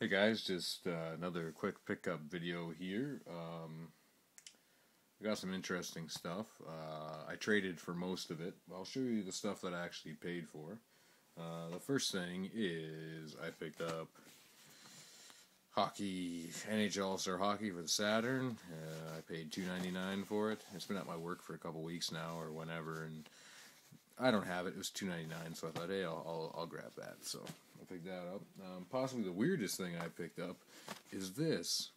Hey guys, just another quick pickup video here. I got some interesting stuff. I traded for most of it. I'll show you the stuff that I actually paid for. The first thing is I picked up hockey, NHL All-Star Hockey for the Saturn. I paid $2.99 for it. It's been at my work for a couple weeks now or whenever, and I don't have it. It was $2.99, so I thought, hey, I'll grab that. So I picked that up. Possibly the weirdest thing I picked up is this.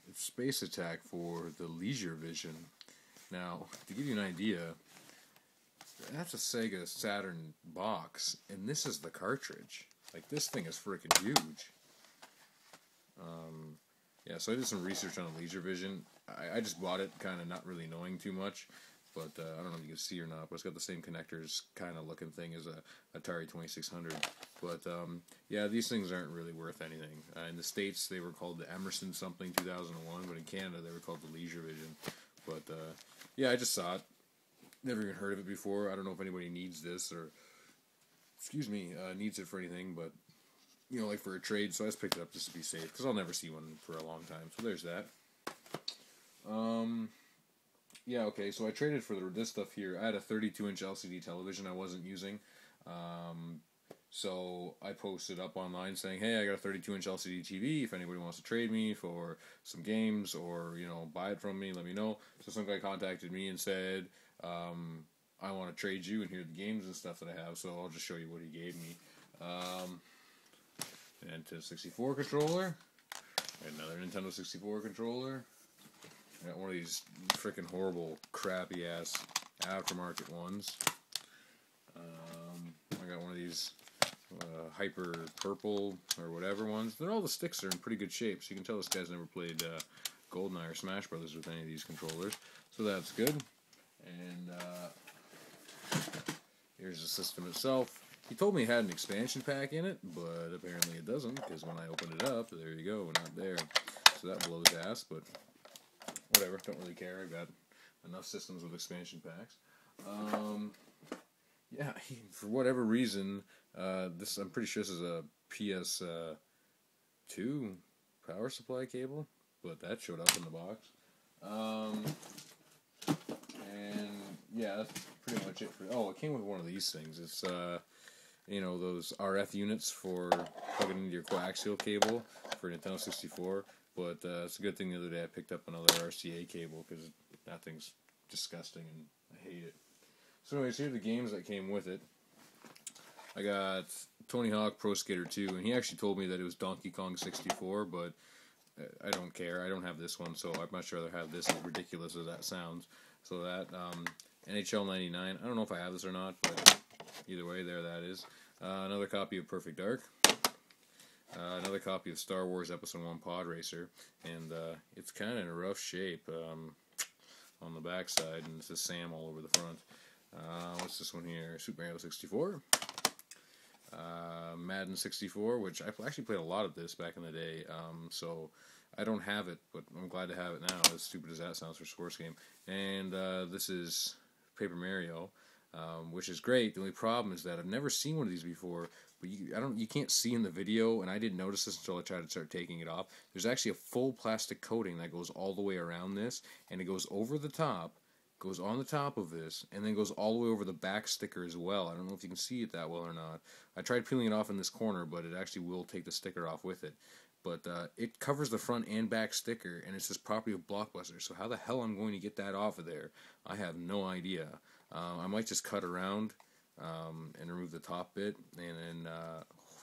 It's Space Attack for the Leisure Vision. Now, to give you an idea, that's a Sega Saturn box, and this is the cartridge. Like, this thing is freaking huge. Yeah, so I did some research on the Leisure Vision. I just bought it, kind of not really knowing too much. But I don't know if you can see or not, but it's got the same connectors kind of looking thing as a Atari 2600. But yeah, these things aren't really worth anything. In the States, they were called the Emerson something 2001, but in Canada, they were called the Leisure Vision. But yeah, I just saw it. Never even heard of it before. I don't know if anybody needs this or, needs it for anything, but, you know, like for a trade. So I just picked it up just to be safe, because I'll never see one for a long time. So there's that. Yeah, okay, so I traded for this stuff here. I had a 32-inch LCD television I wasn't using. So I posted up online saying, hey, I got a 32-inch LCD TV. If anybody wants to trade me for some games or, you know, buy it from me, let me know. So some guy contacted me and said, I want to trade you, and here are the games and stuff that I have. So I'll just show you what he gave me. An N64 controller. Another Nintendo 64 controller. I got one of these freaking horrible, crappy-ass aftermarket ones. I got one of these hyper purple or whatever ones. All the sticks are in pretty good shape, so you can tell this guy's never played GoldenEye or Smash Brothers with any of these controllers. So that's good. And here's the system itself. He told me it had an expansion pack in it, but apparently it doesn't, because when I opened it up, there you go, not there. So that blows ass, but whatever, don't really care. I've got enough systems with expansion packs. Yeah, for whatever reason, I'm pretty sure this is a PS2 power supply cable, but that showed up in the box. And yeah, that's pretty much it for. Oh, it came with one of these things. It's you know, those RF units for plugging into your coaxial cable for Nintendo 64. But it's a good thing the other day I picked up another RCA cable, because that thing's disgusting and I hate it. So anyways, here are the games that came with it. I got Tony Hawk Pro Skater 2, and he actually told me that it was Donkey Kong 64, but I don't care. I don't have this one, so I'd much rather have this, as ridiculous as that sounds. So that, NHL 99, I don't know if I have this or not, but either way, there that is. Another copy of Perfect Dark. Another copy of Star Wars Episode 1 Pod Racer, and it's kind of in a rough shape on the back side, and it's a Sam all over the front. What's this one here? Super Mario 64. Madden 64, which I actually played a lot of this back in the day, so I don't have it, but I'm glad to have it now, as stupid as that sounds for a sports game. And this is Paper Mario, which is great. The only problem is that I've never seen one of these before, but you can't see in the video, and I didn't notice this until I tried to start taking it off. There's actually a full plastic coating that goes all the way around this, and it goes over the top, goes on the top of this, and then goes all the way over the back sticker as well. I don't know if you can see it that well or not. I tried peeling it off in this corner, but it actually will take the sticker off with it. But it covers the front and back sticker, and it's this property of Blockbuster. So how the hell I'm going to get that off of there, I have no idea. I might just cut around and remove the top bit, and then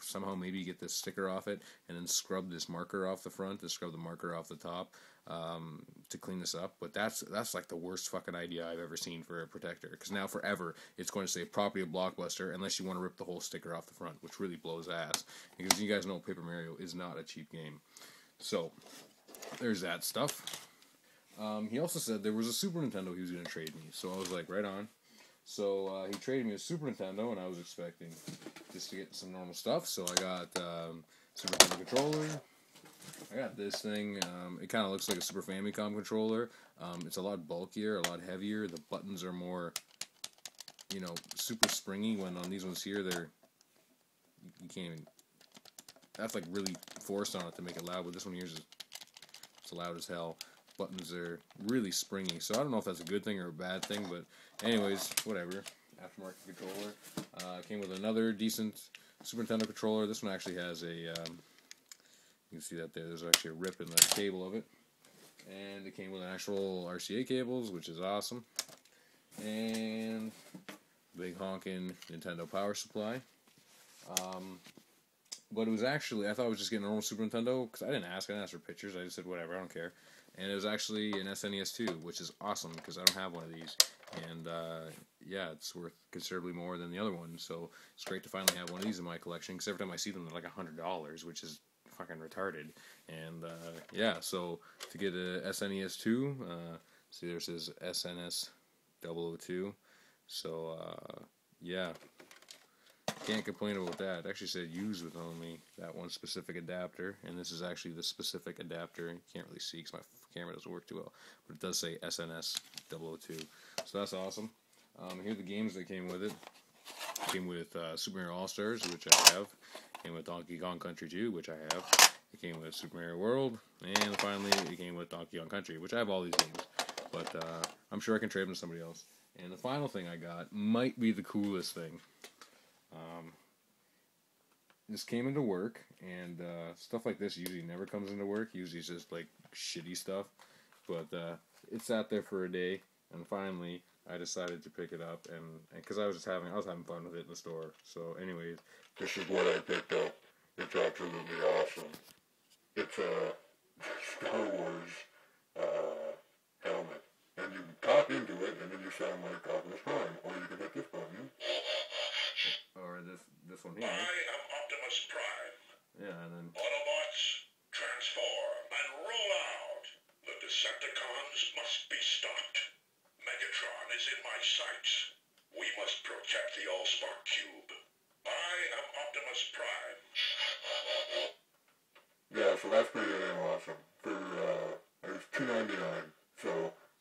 somehow maybe get this sticker off it, and then scrub this marker off the front, and scrub the marker off the top to clean this up. But that's like the worst fucking idea I've ever seen for a protector, because now forever it's going to say property of Blockbuster unless you want to rip the whole sticker off the front, which really blows ass, because you guys know Paper Mario is not a cheap game. So there's that stuff. He also said there was a Super Nintendo he was going to trade me, so I was like, right on. So he traded me a Super Nintendo, and I was expecting just to get some normal stuff. So I got Super Nintendo controller. I got this thing. It kind of looks like a Super Famicom controller. It's a lot bulkier, a lot heavier. The buttons are more, you know, super springy. When on these ones here, you can't even. That's like really forced on it to make it loud, but this one here is it's loud as hell. Buttons are really springy, so I don't know if that's a good thing or a bad thing, but anyways, whatever. Aftermarket controller. Came with another decent Super Nintendo controller. This one actually has a, you can see that there, there's actually a rip in the cable of it. And it came with actual RCA cables, which is awesome. And big honking Nintendo power supply. But it was actually, I thought I was just getting a normal Super Nintendo, because I didn't ask for pictures, I just said whatever, I don't care. And it was actually an SNES 2, which is awesome, because I don't have one of these. And, yeah, it's worth considerably more than the other one, so it's great to finally have one of these in my collection, because every time I see them, they're like $100, which is fucking retarded. And, yeah, so to get a SNES 2, see there says SNS 002, so, yeah. Can't complain about that. It actually said use with only that one specific adapter, and this is actually the specific adapter. You can't really see because my camera doesn't work too well, but it does say SNS 002, so that's awesome. Here are the games that came with it. It came with Super Mario All-Stars, which I have. It came with Donkey Kong Country 2, which I have. It came with Super Mario World, and finally it came with Donkey Kong Country, which I have all these games, but I'm sure I can trade them to somebody else. And the final thing I got might be the coolest thing. This came into work, and stuff like this usually never comes into work. Usually it's just like shitty stuff, but it sat there for a day, and finally I decided to pick it up, and because I was having fun with it in the store. So anyways, this is what I picked up. It's absolutely awesome. It's a Star Wars helmet, and you can pop into it, and then you sound like Optimus Prime, or you can hit this button, or this one here. I am Optimus Prime. Yeah, and then Autobots, transform and roll out. The Decepticons must be stopped. Megatron is in my sights. We must protect the Allspark Cube. I am Optimus Prime. Yeah, so that's pretty damn awesome. For, it was $2.99, so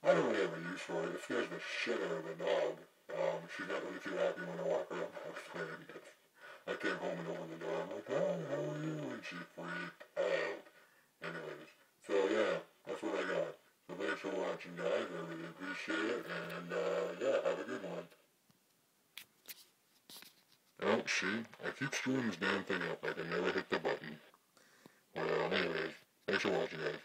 I don't really have a use for it. It scares the shit out of the dog. She's not really too happy when I walk around upstairs. I came home and opened the door, I'm like, hi, how are you? And she freaked out. Anyways, so yeah, that's what I got. So thanks for watching, guys. I really appreciate it, and yeah, have a good one. Oh, see, I keep screwing this damn thing up. I can never hit the button. Well, anyways, thanks for watching, guys.